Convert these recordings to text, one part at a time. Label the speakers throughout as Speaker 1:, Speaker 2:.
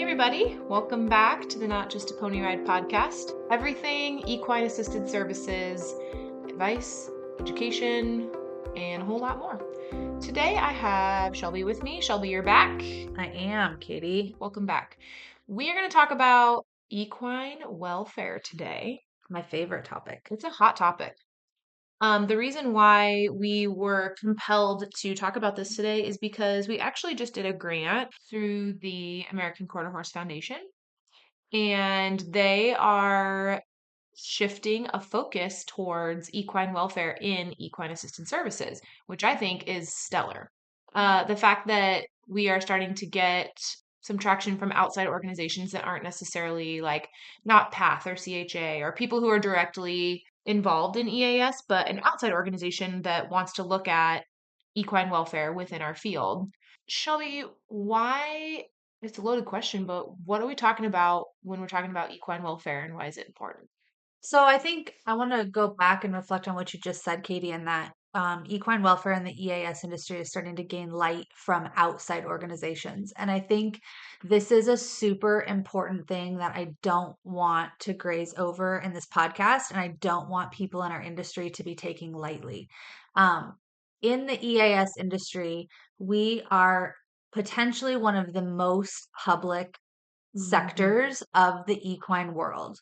Speaker 1: Hey everybody, welcome back to the Not Just a Pony Ride podcast. Everything equine assisted services, advice, education, and a whole lot more. Today I have Shelby with me. Shelby, you're back.
Speaker 2: I am, Katie.
Speaker 1: Welcome back. We are going to talk about equine welfare today.
Speaker 2: My favorite topic.
Speaker 1: It's a hot topic. The reason why we were compelled to talk about this today is because we actually just did a grant through the American Quarter Horse Foundation, and they are shifting a focus towards equine welfare in equine assisted services, which I think is stellar. The fact that we are starting to get some traction from outside organizations that aren't necessarily like not PATH or CHA or people who are directly involved in EAS, but an outside organization that wants to look at equine welfare within our field. Shelby, why? It's a loaded question, but what are we talking about when we're talking about equine welfare and why is it important?
Speaker 2: So I think I want to go back and reflect on what you just said, Katie, and that equine welfare and the EAS industry is starting to gain light from outside organizations. And I think this is a super important thing that I don't want to graze over in this podcast, and I don't want people in our industry to be taking lightly. Um, in the EAS industry, we are potentially one of the most public sectors of the equine world.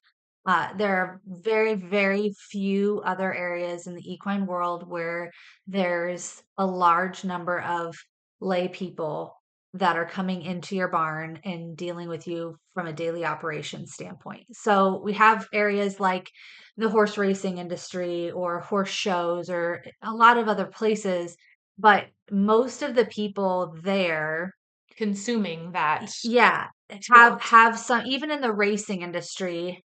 Speaker 2: There are very, very few other areas in the equine world where there's a large number of lay people that are coming into your barn and dealing with you from a daily operations standpoint. So we have areas like the horse racing industry or horse shows or a lot of other places, but most of the people there,
Speaker 1: Consuming that
Speaker 2: yeah,
Speaker 1: sport.
Speaker 2: have some, even in the racing industry,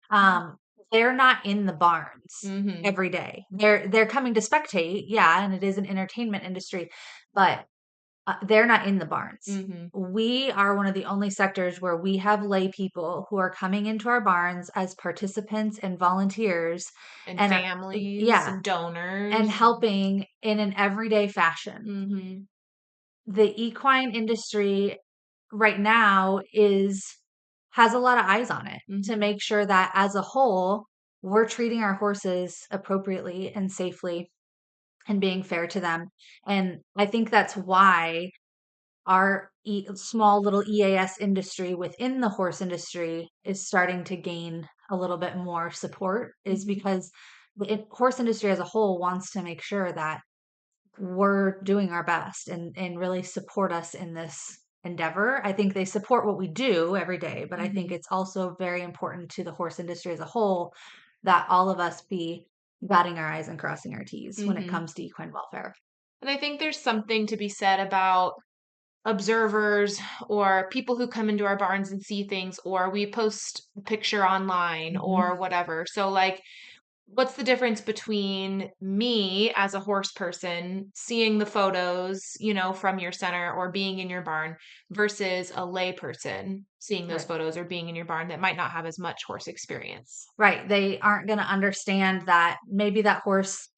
Speaker 2: they're not in the barns
Speaker 1: Mm-hmm.
Speaker 2: every day. They're coming to spectate, yeah, and it is an entertainment industry, but they're not in the barns.
Speaker 1: Mm-hmm.
Speaker 2: We are one of the only sectors where we have lay people who are coming into our barns as participants and volunteers
Speaker 1: And
Speaker 2: and
Speaker 1: families
Speaker 2: yeah,
Speaker 1: and
Speaker 2: and
Speaker 1: donors.
Speaker 2: helping in an everyday fashion.
Speaker 1: Mm-hmm.
Speaker 2: The equine industry right now has a lot of eyes on it to
Speaker 1: Mm-hmm.
Speaker 2: make sure that as a whole, we're treating our horses appropriately and safely and being fair to them. And I think that's why our small little EAS industry within the horse industry is starting to gain a little bit more support, is
Speaker 1: Mm-hmm.
Speaker 2: because the horse industry as a whole wants to make sure that we're doing our best and really support us in this endeavor. I think they support what we do every day, but I think
Speaker 1: Mm-hmm.
Speaker 2: it's also very important to the horse industry as a whole that all of us be dotting our I's and crossing our T's when it
Speaker 1: Mm-hmm.
Speaker 2: comes to equine welfare.
Speaker 1: And I think there's something to be said about observers or people who come into our barns and see things, or we post a picture online
Speaker 2: Mhm.
Speaker 1: or whatever. So, like, what's the difference between me as a horse person seeing the photos, from your center or being in your barn versus a lay person seeing those
Speaker 2: Right.
Speaker 1: photos or being in your barn that might not have as much horse experience?
Speaker 2: Right. They aren't going to understand that maybe that horse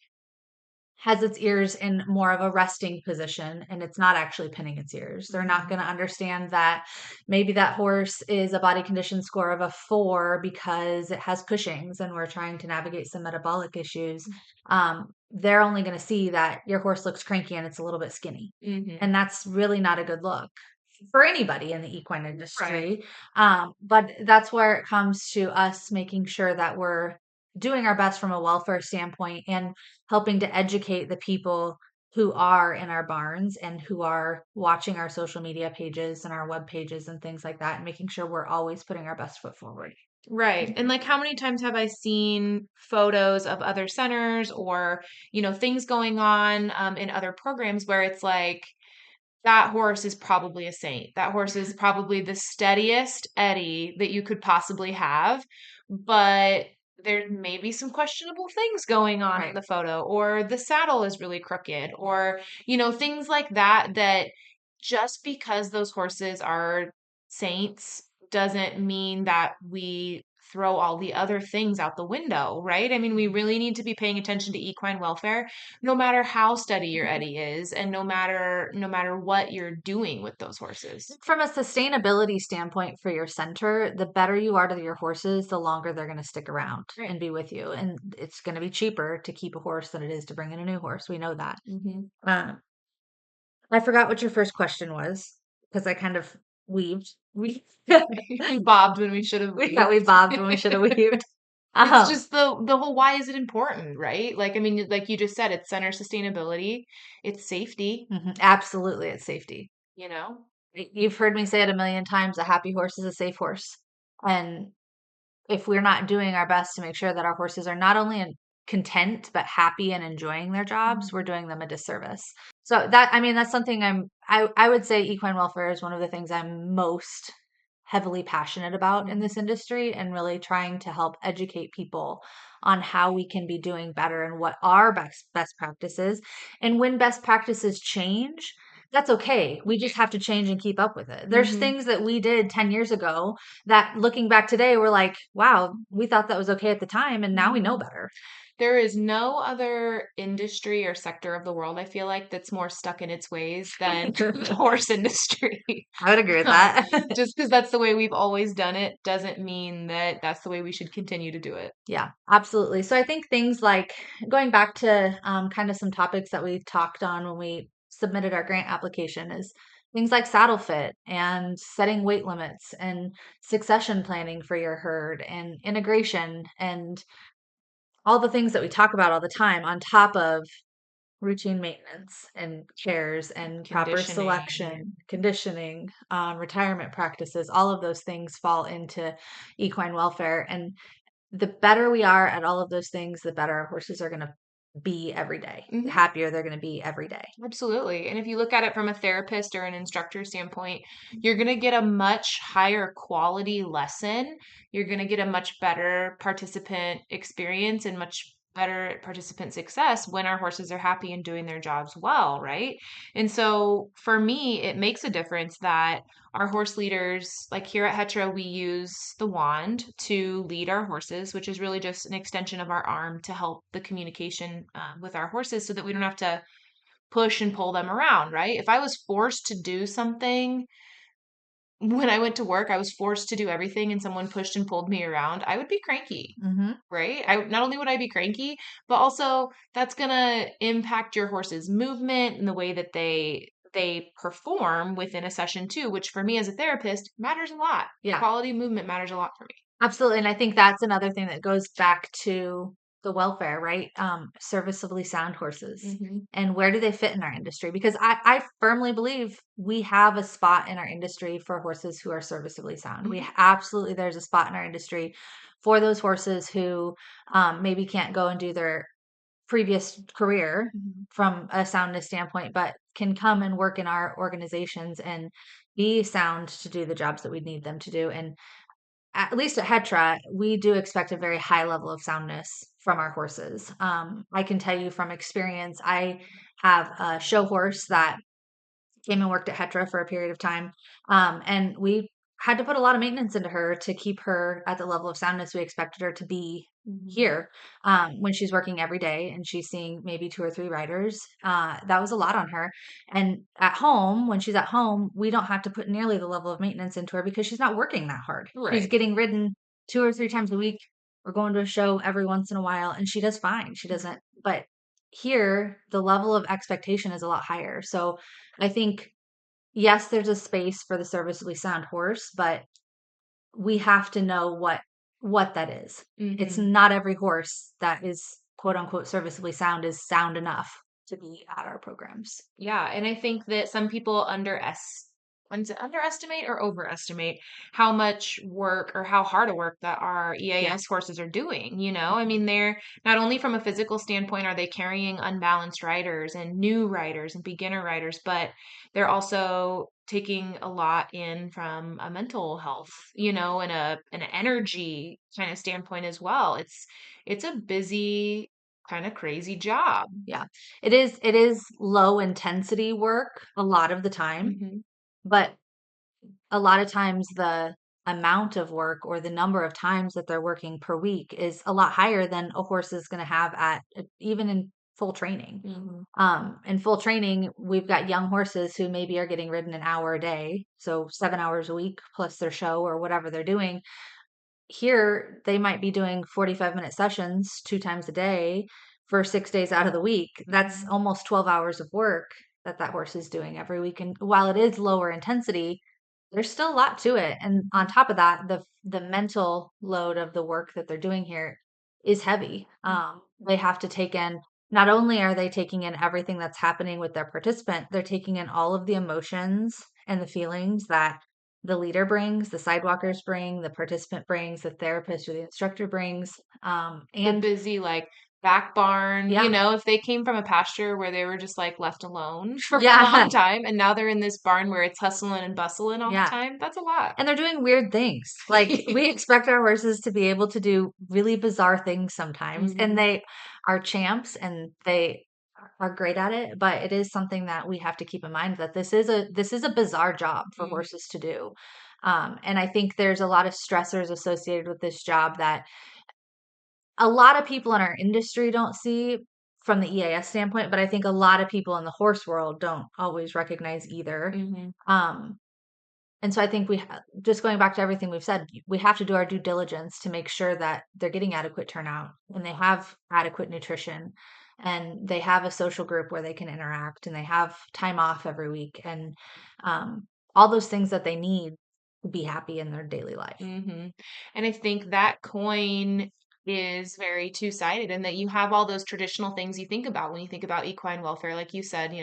Speaker 2: has its ears in more of a resting position and it's not actually pinning its ears. They're not
Speaker 1: Mhm.
Speaker 2: going to understand that maybe that horse is a body condition score of a 4 because it has Cushing's and we're trying to navigate some metabolic issues. They're only going to see that your horse looks cranky and it's a little bit skinny.
Speaker 1: Mhm.
Speaker 2: And that's really not a good look for anybody in the equine
Speaker 1: Right.
Speaker 2: industry. But that's where it comes to us making sure that we're doing our best from a welfare standpoint and helping to educate the people who are in our barns and who are watching our social media pages and our web pages and things like that, and making sure we're always putting our best foot forward.
Speaker 1: Right. And like how many times have I seen photos of other centers or, things going on in other programs where it's like that horse is probably a saint. That horse is probably the steadiest Eddie that you could possibly have, but there may be some questionable things going on in
Speaker 2: Right.
Speaker 1: the photo, or the saddle is really crooked, or, things like that, that just because those horses are saints doesn't mean that we throw all the other things out the window, right? I mean, we really need to be paying attention to equine welfare, no matter how steady your eddy is, and no matter what you're doing with those horses.
Speaker 2: From a sustainability standpoint for your center, the better you are to your horses, the longer they're going to stick around
Speaker 1: Right.
Speaker 2: and be with you. And it's going to be cheaper to keep a horse than it is to bring in a new horse. We know that.
Speaker 1: Hmm.
Speaker 2: Um, I forgot what your first question was because I kind of weaved. We
Speaker 1: We bobbed when we should have
Speaker 2: we
Speaker 1: weaved.
Speaker 2: bobbed when we should have weaved.
Speaker 1: It's
Speaker 2: Um,
Speaker 1: just the whole why is it important, right? Like, I mean, like you just said, it's center sustainability, it's safety,
Speaker 2: absolutely, it's safety.
Speaker 1: you know?
Speaker 2: You've heard me say it a million times. A happy horse is a safe horse, and if we're not doing our best to make sure that our horses are not only content but happy and enjoying their jobs, we're
Speaker 1: Mhm.
Speaker 2: doing them a disservice. So that I mean that's something I would say equine welfare is one of the things I'm most heavily passionate about in this
Speaker 1: Mhm.
Speaker 2: industry and really trying to help educate people on how we can be doing better and what are best practices. And when best practices change, that's okay. We just have to change and keep up with it. There's
Speaker 1: Mhm.
Speaker 2: things that we did 10 years ago that looking back today, we're like, wow, we thought that was okay at the time, and now we know
Speaker 1: Mhm.
Speaker 2: better.
Speaker 1: There is no other industry or sector of the world, I feel like, that's more stuck in its ways than the horse industry.
Speaker 2: I would agree with
Speaker 1: Um,
Speaker 2: that.
Speaker 1: just because that's the way we've always done it doesn't mean that that's the way we should continue to do it.
Speaker 2: Yeah, absolutely. So I think things like going back to kind of some topics that we talked on when we submitted our grant application is things like saddle fit and setting weight limits and succession planning for your herd and integration and all the things that we talk about all the time on top of routine maintenance and cares and proper
Speaker 1: Conditioning.
Speaker 2: selection, conditioning, retirement practices, all of those things fall into equine welfare. And the better we are at all of those things, the better our horses are going to be every day. The
Speaker 1: Mhm.
Speaker 2: happier they're going to be every day.
Speaker 1: Absolutely. And if you look at it from a therapist or an instructor standpoint, you're going to get a much higher quality lesson. You're going to get a much better participant experience and much better participant success when our horses are happy and doing their jobs well, right? And so for me, it makes a difference that our horse leaders, like here at Hetra, we use the wand to lead our horses, which is really just an extension of our arm to help the communication with our horses so that we don't have to push and pull them around, right? If I was forced to do something when I went to work, I was forced to do everything and someone pushed and pulled me around, I would be cranky,
Speaker 2: Hmm.
Speaker 1: right? I not only would I be cranky, but also that's going to impact your horse's movement and the way that they perform within a session too, which for me as a therapist matters a lot.
Speaker 2: Yeah.
Speaker 1: Quality movement matters a lot for me.
Speaker 2: Absolutely. And I think that's another thing that goes back to the welfare, right? Serviceably sound horses.
Speaker 1: Mhm.
Speaker 2: And where do they fit in our industry? Because I firmly believe we have a spot in our industry for horses who are serviceably sound. We
Speaker 1: Mhm.
Speaker 2: absolutely, there's a spot in our industry for those horses who maybe can't go and do their previous career
Speaker 1: Mhm.
Speaker 2: from a soundness standpoint, but can come and work in our organizations and be sound to do the jobs that we need them to do. And at least at Hetra, we do expect a very high level of soundness from our horses. I can tell you from experience, I have a show horse that came and worked at Hetra for a period of time. And we had to put a lot of maintenance into her to keep her at the level of soundness we expected her to be
Speaker 1: Mhm.
Speaker 2: here when she's working every day and she's seeing maybe two or three riders. That was a lot on her. And at home, when she's at home, we don't have to put nearly the level of maintenance into her because she's not working that hard. She's
Speaker 1: Right.
Speaker 2: getting ridden two or three times a week. We're going to a show every once in a while and she does fine. She doesn't, but here the level of expectation is a lot higher. So I think yes, there's a space for the serviceably sound horse, but we have to know what that is. It's
Speaker 1: Mhm.
Speaker 2: not every horse that is quote unquote serviceably sound is sound enough to be at our programs.
Speaker 1: Yeah, and I think that some people underestimate or overestimate how much work or how hard a work that our
Speaker 2: Yeah.
Speaker 1: EAS horses are doing, you know? I mean, they're not only from a physical standpoint are they carrying unbalanced riders and new riders and beginner riders, but they're also taking a lot in from a mental health, and an energy kind of standpoint as well. It's a busy, kind of crazy job.
Speaker 2: Yeah. It is low intensity work a lot of the time,
Speaker 1: Mhm.
Speaker 2: but a lot of times the amount of work or the number of times that they're working per week is a lot higher than a horse is going to have at even in full training.
Speaker 1: Hmm.
Speaker 2: In full training, we've got young horses who maybe are getting ridden an hour a day, so 7 hours a week plus their show or whatever they're doing. Here, they might be doing 45-minute sessions 2 times a day for 6 days out of the week. That's
Speaker 1: Hmm.
Speaker 2: almost 12 hours of work that that horse is doing every week. And while it is lower intensity, there's still a lot to it. And on top of that, the mental load of the work that they're doing here is heavy. They have to take in, not only are they taking in everything that's happening with their participant, they're taking in all of the emotions and the feelings that the leader brings, the sidewalkers bring, the participant brings, the therapist or the instructor brings.
Speaker 1: The
Speaker 2: And
Speaker 1: busy, like, back barn,
Speaker 2: yeah,
Speaker 1: if they came from a pasture where they were just like left alone for a long
Speaker 2: yeah,
Speaker 1: time and now they're in this barn where it's hustling and bustling all the
Speaker 2: yeah.
Speaker 1: time, that's a lot.
Speaker 2: And they're doing weird things. Like we expect our horses to be able to do really bizarre things sometimes, and
Speaker 1: Hmm.
Speaker 2: they are champs and they are great at it, but it is something that we have to keep in mind that this is a bizarre job for
Speaker 1: Hmm.
Speaker 2: horses to do. And I think there's a lot of stressors associated with this job that a lot of people in our industry don't see from the EAS standpoint, but I think a lot of people in the horse world don't always recognize either.
Speaker 1: Hmm.
Speaker 2: Um, and so I think just going back to everything we've said, we have to do our due diligence to make sure that they're getting adequate turnout and they have adequate nutrition and they have a social group where they can interact and they have time off every week and um, all those things that they need to be happy in their daily life.
Speaker 1: Hmm. And I think that coin is very two-sided, and that you have all those traditional things you think about when you think about equine welfare, like you said,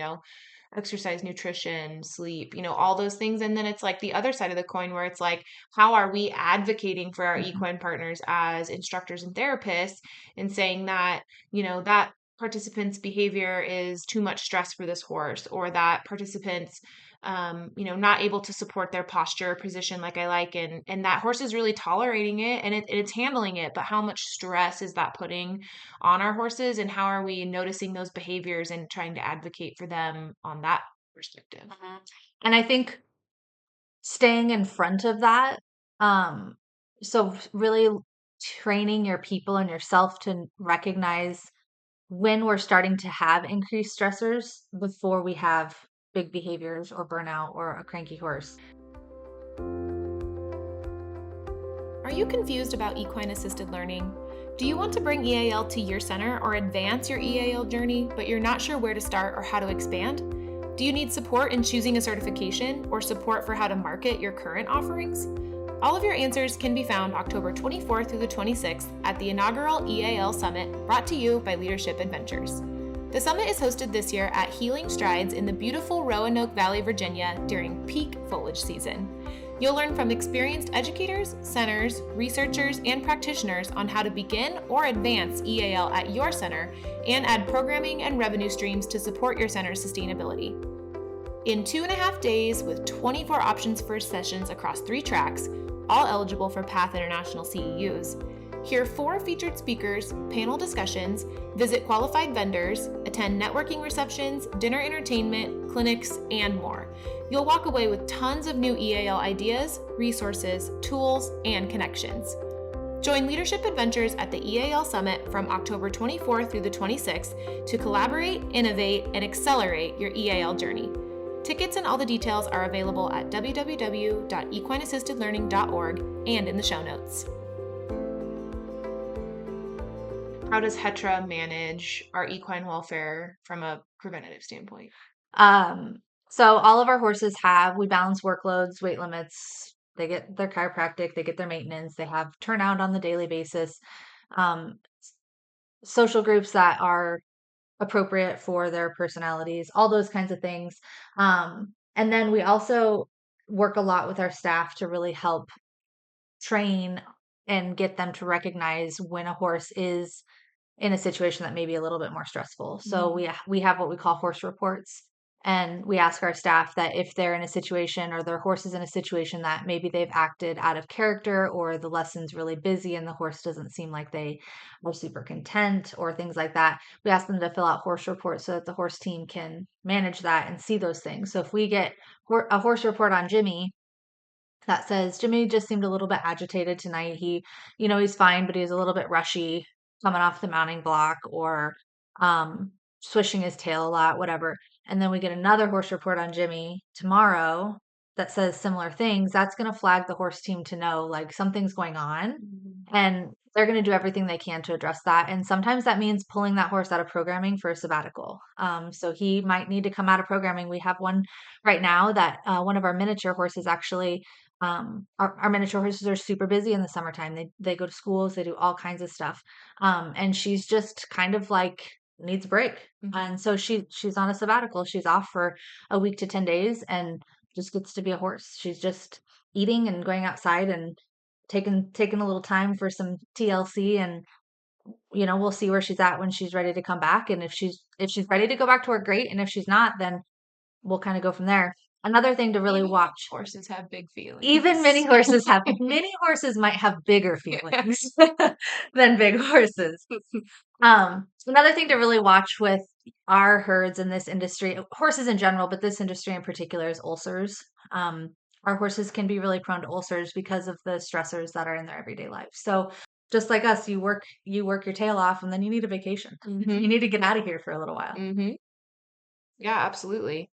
Speaker 1: exercise, nutrition, sleep, all those things. And then it's like the other side of the coin where it's like, how are we advocating for our
Speaker 2: Mhm.
Speaker 1: equine partners as instructors and therapists and saying that, that participant's behavior is too much stress for this horse, or that participants not able to support their posture or position like I like, and that horse is really tolerating it and it's handling it, but how much stress is that putting on our horses, and how are we noticing those behaviors and trying to advocate for them on that perspective?
Speaker 2: Mhm. And I think staying in front of that, um, so really training your people and yourself to recognize when we're starting to have increased stressors before we have big behaviors or burnout or a cranky horse.
Speaker 1: Are you confused about equine assisted learning? Do you want to bring EAL to your center or advance your EAL journey, but you're not sure where to start or how to expand? Do you need support in choosing a certification or support for how to market your current offerings? All of your answers can be found October 24th through the 26th at the inaugural EAL Summit, brought to you by Leadership Adventures. The summit is hosted this year at Healing Strides in the beautiful Roanoke Valley, Virginia during peak foliage season. You'll learn from experienced educators, centers, researchers, and practitioners on how to begin or advance EAL at your center and add programming and revenue streams to support your center's sustainability. In 2.5 days, with 24 options for sessions across 3 tracks, all eligible for PATH International CEUs, hear 4 featured speakers, panel discussions, visit qualified vendors, attend networking receptions, dinner entertainment, clinics, and more. You'll walk away with tons of new EAL ideas, resources, tools, and connections. Join Leadership Adventures at the EAL Summit from October 24th through the 26th to collaborate, innovate, and accelerate your EAL journey. Tickets and all the details are available at www.equineassistedlearning.org and in the show notes. How does Hetra manage our equine welfare from a preventative standpoint?
Speaker 2: Um, so all of our horses we balance workloads, weight limits, they get their chiropractic, they get their maintenance, they have turnout on the daily basis, um, social groups that are appropriate for their personalities, all those kinds of things. And then we also work a lot with our staff to really help train and get them to recognize when a horse is in a situation that may be a little bit more stressful. So
Speaker 1: Mhm.
Speaker 2: we have what we call horse reports. And we ask our staff that if they're in a situation or their horse is in a situation that maybe they've acted out of character or the lesson's really busy and the horse doesn't seem like they are super content or things like that, we ask them to fill out horse reports so that the horse team can manage that and see those things. So if we get a horse report on Jimmy that says Jimmy just seemed a little bit agitated tonight. He's fine, but he's a little bit rushy coming off the mounting block or swishing his tail a lot, whatever. And then we get another horse report on Jimmy tomorrow that says similar things. That's going to flag the horse team to know like something's going on,
Speaker 1: Mhm.
Speaker 2: and they're going to do everything they can to address that. And sometimes that means pulling that horse out of programming for a sabbatical. So he might need to come out of programming. We have one right now that one of our miniature horses actually our miniature horses are super busy in the summertime. They go to schools, they do all kinds of stuff. And she's just kind of like needs a break.
Speaker 1: Mhm.
Speaker 2: And so she's on a sabbatical. She's off for a week to 10 days and just gets to be a horse. She's just eating and going outside and taking a little time for some TLC, and we'll see where she's at when she's ready to come back. And if she's ready to go back to work, great. And if she's not, then we'll kind of go from there. Another thing to really
Speaker 1: Maybe
Speaker 2: watch.
Speaker 1: horses have big
Speaker 2: Even
Speaker 1: feelings.
Speaker 2: mini horses might have bigger feelings than big horses. Another thing to really watch with our herds in this industry, horses in general, but this industry in particular, is ulcers. Our horses can be really prone to ulcers because of the stressors that are in their everyday life. So just like us, you work your tail off and then you need a vacation. You
Speaker 1: Hmm.
Speaker 2: need to get out of here for a little while.
Speaker 1: Hmm. Yeah, absolutely.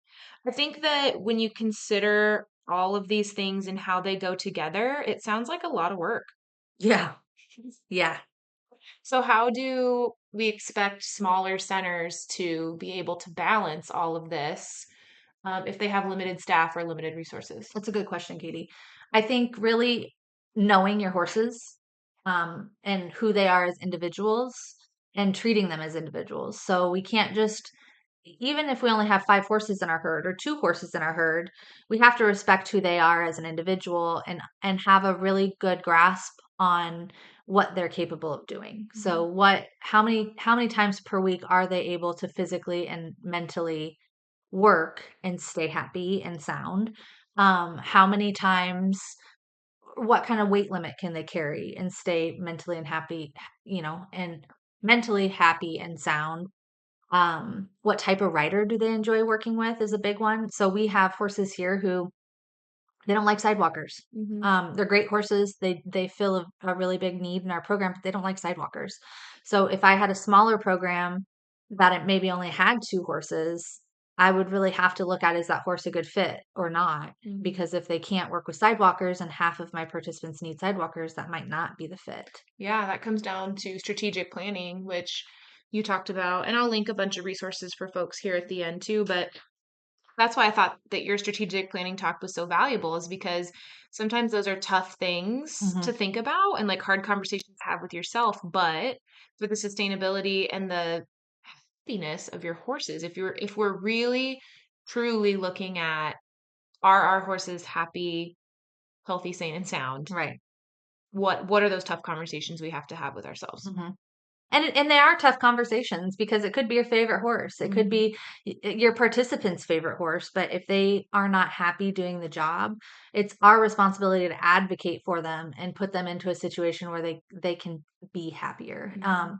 Speaker 1: I think that when you consider all of these things and how they go together, it sounds like a lot of work.
Speaker 2: Yeah. Yeah.
Speaker 1: So, how do we expect smaller centers to be able to balance all of this if they have limited staff or limited resources?
Speaker 2: That's a good question, Katie. I think really knowing your horses, and who they are as individuals and treating them as individuals. So we can't just, even if we only have 5 horses in our herd or 2 horses in our herd, we have to respect who they are as an individual and have a really good grasp on what they're capable of doing.
Speaker 1: Mhm.
Speaker 2: So how many times per week are they able to physically and mentally work and stay happy and sound? How many times, what kind of weight limit can they carry and stay mentally and happy, and mentally happy and sound? What type of rider do they enjoy working with is a big one. So we have horses here who they don't like sidewalkers.
Speaker 1: Mhm.
Speaker 2: They're great horses. They fill a really big need in our program, but they don't like sidewalkers. So if I had a smaller program that it maybe only had 2 horses, I would really have to look at, is that horse a good fit or not?
Speaker 1: Mhm.
Speaker 2: Because if they can't work with sidewalkers and half of my participants need sidewalkers, that might not be the fit.
Speaker 1: Yeah, that comes down to strategic planning, which you talked about. And I'll link a bunch of resources for folks here at the end too. But that's why I thought that your strategic planning talk was so valuable, is because sometimes those are tough things to
Speaker 2: Hmm.
Speaker 1: think about and like hard conversations to have with yourself. But for the sustainability and the happiness of your horses, if we're really truly looking at, are our horses happy, healthy, sane, and sound?
Speaker 2: Right.
Speaker 1: What are those tough conversations we have to have with ourselves?
Speaker 2: Hmm. And they are tough conversations because it could be your favorite horse. It could
Speaker 1: Mhm.
Speaker 2: be your participant's favorite horse, but if they are not happy doing the job, it's our responsibility to advocate for them and put them into a situation where they can be happier.
Speaker 1: Mhm.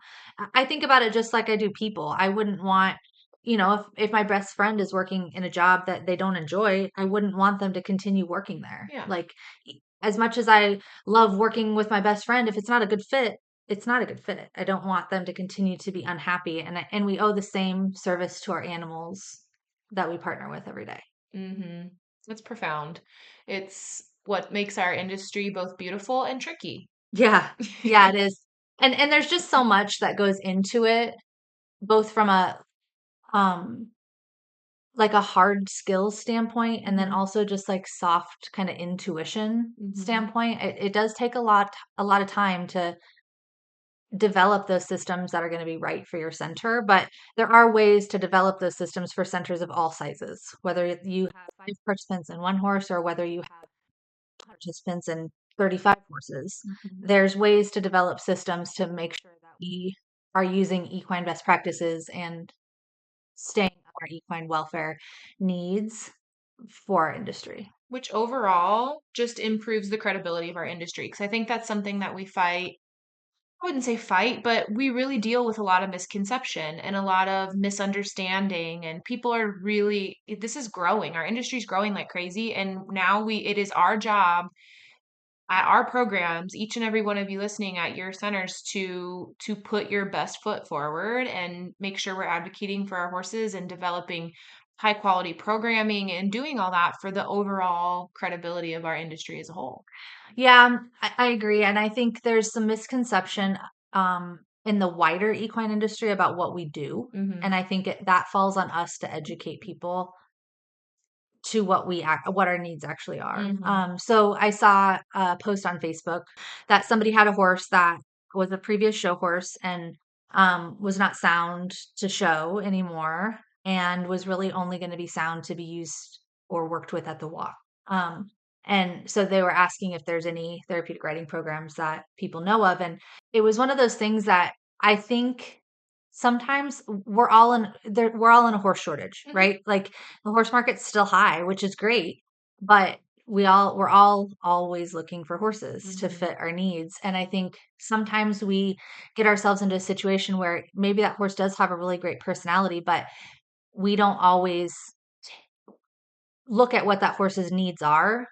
Speaker 2: I think about it just like I do people. I wouldn't want, if my best friend is working in a job that they don't enjoy, I wouldn't want them to continue working there.
Speaker 1: Yeah.
Speaker 2: Like, as much as I love working with my best friend, if it's not a good fit, it's not a good fit. I don't want them to continue to be unhappy, and we owe the same service to our animals that we partner with every day.
Speaker 1: Mhm. It's profound. It's what makes our industry both beautiful and tricky.
Speaker 2: Yeah. Yeah, it is. And there's just so much that goes into it, both from a um like a hard skills standpoint, and then
Speaker 1: Mhm.
Speaker 2: also just like soft kind of intuition
Speaker 1: Mhm.
Speaker 2: standpoint. It does take a lot of time to develop those systems that are going to be right for your center. But there are ways to develop those systems for centers of all sizes, whether you have 5 participants in one horse or whether you have participants in 35 horses.
Speaker 1: Mhm.
Speaker 2: There's ways to develop systems to make sure that we are using equine best practices and staying on our equine welfare needs for our industry.
Speaker 1: Which overall just improves the credibility of our industry. Because I think that's something that we fight I wouldn't say fight, but we really deal with a lot of misconception and a lot of misunderstanding. And people are really, this is growing. Our industry is growing like crazy. And now it is our job at our programs, each and every one of you listening at your centers to put your best foot forward and make sure we're advocating for our horses and developing high quality programming and doing all that for the overall credibility of our industry as a whole.
Speaker 2: Yeah, I agree. And I think there's some misconception in the wider equine industry about what we do. And
Speaker 1: Mhm.
Speaker 2: I think that falls on us to educate people to what our needs actually are.
Speaker 1: Mhm.
Speaker 2: So I saw a post on Facebook that somebody had a horse that was a previous show horse and was not sound to show anymore and was really only going to be sound to be used or worked with at the walk. Um, and so they were asking if there's any therapeutic riding programs that people know of, and it was one of those things that I think sometimes we're all in a horse shortage,
Speaker 1: Mhm.
Speaker 2: right? Like the horse market's still high, which is great, but we're all always looking for horses to
Speaker 1: Mhm.
Speaker 2: fit our needs. And I think sometimes we get ourselves into a situation where maybe that horse does have a really great personality, but we don't always look at what that horse's needs are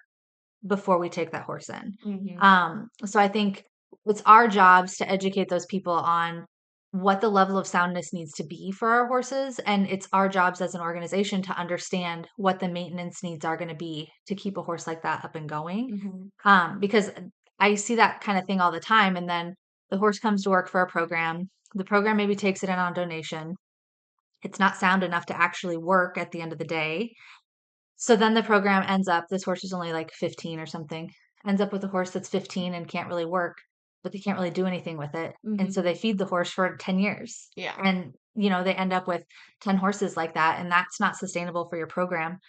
Speaker 2: before we take that horse in.
Speaker 1: Mhm.
Speaker 2: So I think it's our jobs to educate those people on what the level of soundness needs to be for our horses. And it's our jobs as an organization to understand what the maintenance needs are going to be to keep a horse like that up and going.
Speaker 1: Mhm.
Speaker 2: Because I see that kind of thing all the time. And then the horse comes to work for a program. The program maybe takes it in on donation. It's not sound enough to actually work at the end of the day. So then the program ends up this horse is only like 15 or something, ends up with a horse that's 15 and can't really work, but they can't really do anything with it. And so
Speaker 1: Mhm.
Speaker 2: they feed the horse for 10 years.
Speaker 1: Yeah.
Speaker 2: And, they end up with 10 horses like that, and that's not sustainable for your program.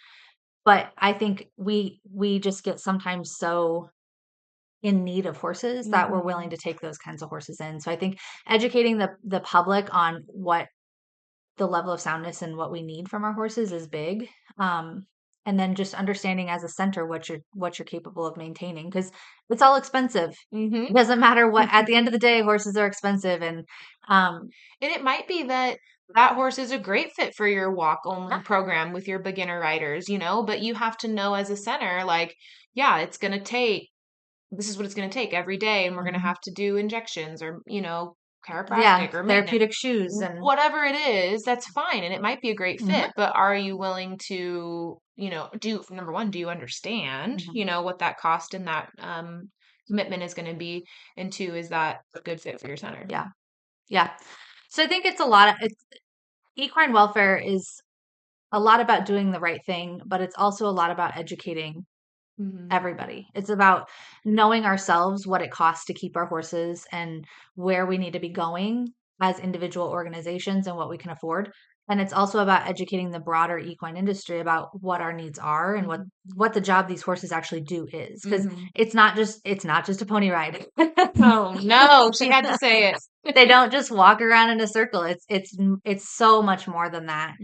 Speaker 2: But I think we just get sometimes so in need of horses that we're willing
Speaker 1: Mhm.
Speaker 2: to take those kinds of horses in. So I think educating the public on what the level of soundness and what we need from our horses is big. Um, and then just understanding as a center what you're capable of maintaining because it's all expensive.
Speaker 1: Mhm.
Speaker 2: It doesn't matter what at the end of the day, horses are expensive and um
Speaker 1: And it might be that that horse is a great fit for your walk only
Speaker 2: yeah.
Speaker 1: program with your beginner riders, but you have to know as a center, like, yeah, this is what it's going to take every day. And we're going to
Speaker 2: Mhm.
Speaker 1: have to do injections or,
Speaker 2: Yeah,
Speaker 1: chiropractic or maintenance,
Speaker 2: therapeutic shoes and
Speaker 1: whatever it is, that's fine. And it might be a great
Speaker 2: mhm,
Speaker 1: fit, but are you willing to, number one, do you understand,
Speaker 2: mhm.
Speaker 1: what that cost and that, commitment is going to be? And two, is that a good fit for your center?
Speaker 2: Yeah. Yeah. So I think it's a lot of it's equine welfare is a lot about doing the right thing, but it's also a lot about educating
Speaker 1: Hmm.
Speaker 2: everybody. It's about knowing ourselves, what it costs to keep our horses, and where we need to be going as individual organizations and what we can afford. And it's also about educating the broader equine industry about what our needs are and
Speaker 1: Hmm.
Speaker 2: what the job these horses actually do is. Because
Speaker 1: Hmm.
Speaker 2: it's not just a pony ride.
Speaker 1: Oh no, she had to say it.
Speaker 2: They don't just walk around in a circle. It's so much more than that.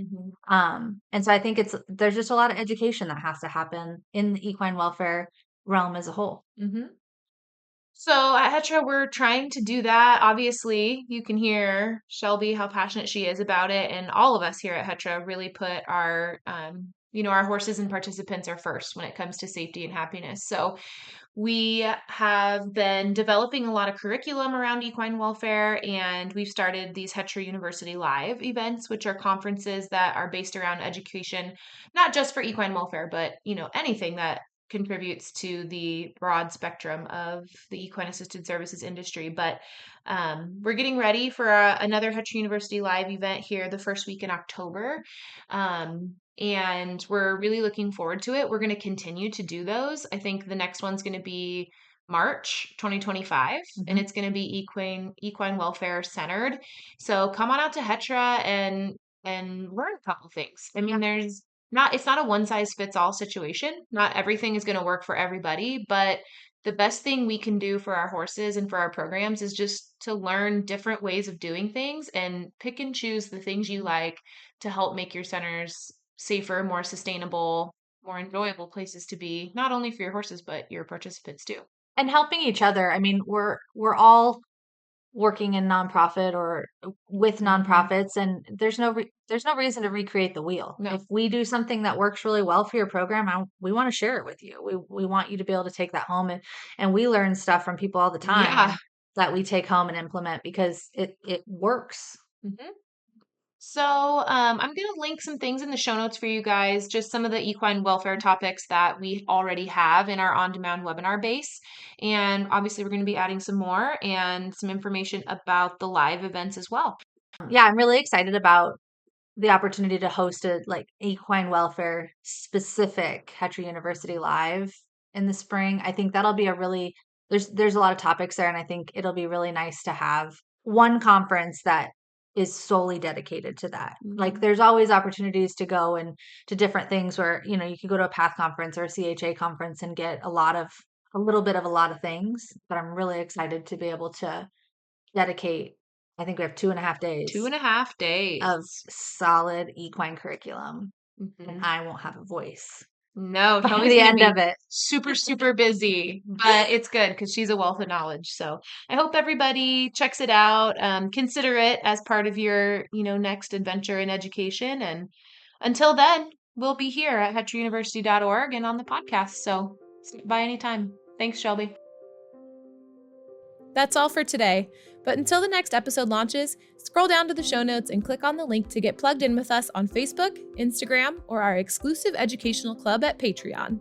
Speaker 1: Hmm.
Speaker 2: And so I think there's just a lot of education that has to happen in the equine welfare realm as a whole.
Speaker 1: Hmm. So at Hetra, we're trying to do that. Obviously, you can hear Shelby how passionate she is about it, and all of us here at Hetra really put our horses and participants are first when it comes to safety and happiness. So we have been developing a lot of curriculum around equine welfare, and we've started these Hetra University Live events, which are conferences that are based around education, not just for equine welfare, but anything that contributes to the broad spectrum of the equine assisted services industry. But we're getting ready for another Hetra University Live event here the first week in October. And we're really looking forward to it. We're going to continue to do those. I think the next one's going to be March 2025, and
Speaker 2: Mhm.
Speaker 1: it's going to be equine welfare centered. So come on out to Hetra and learn a couple things. I
Speaker 2: Yeah.
Speaker 1: mean, it's not a one size fits all situation. Not everything is going to work for everybody, but the best thing we can do for our horses and for our programs is just to learn different ways of doing things and pick and choose the things you like to help make your centers safer, more sustainable, more enjoyable places to be, not only for your horses, but your participants too.
Speaker 2: And helping each other. I mean, we're all working in nonprofit or with
Speaker 1: Hmm.
Speaker 2: nonprofits, and there's no reason to recreate the wheel.
Speaker 1: No.
Speaker 2: If we do something that works really well for your program, we want to share it with you. We want you to be able to take that home, and we learn stuff from people all the time
Speaker 1: Yeah.
Speaker 2: and that we take home and implement because it works.
Speaker 1: Hmm. So, I'm going to link some things in the show notes for you guys, just some of the equine welfare topics that we already have in our on-demand webinar base. And obviously, we're going to be adding some more and some information about the live events as well.
Speaker 2: Yeah, I'm really excited about the opportunity to host a like equine welfare specific Hetra University live in the spring. I think that'll be a really there's a lot of topics there, and I think it'll be really nice to have one conference that is solely dedicated to that. Like
Speaker 1: Mhm.
Speaker 2: there's always opportunities to go and to different things where, you know, you could go to a PATH conference or a CHA conference and get a little bit of a lot of things, but I'm really excited to be able to dedicate, I think we have 2.5 days
Speaker 1: 2.5 days.
Speaker 2: of solid equine curriculum, and
Speaker 1: Mhm.
Speaker 2: I won't have a voice
Speaker 1: No,
Speaker 2: by
Speaker 1: Shelby's
Speaker 2: the
Speaker 1: gonna
Speaker 2: end
Speaker 1: be
Speaker 2: of it.
Speaker 1: super, super busy, but it's good because she's a wealth of knowledge. So I hope everybody checks it out. Consider it as part of your, next adventure in education. And until then, we'll be here at hetrauniversity.org and on the podcast. So stop by anytime. Thanks, Shelby. That's all for today. But until the next episode launches, scroll down to the show notes and click on the link to get plugged in with us on Facebook, Instagram, or our exclusive educational club at Patreon.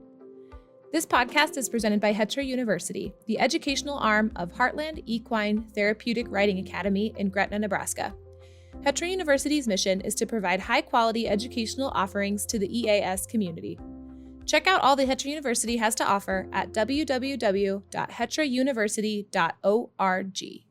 Speaker 1: This podcast is presented by Hetra University, the educational arm of Heartland Equine Therapeutic Riding Academy in Gretna, Nebraska. Hetra University's mission is to provide high-quality educational offerings to the EAS community. Check out all the Hetra University has to offer at www.hetrauniversity.org.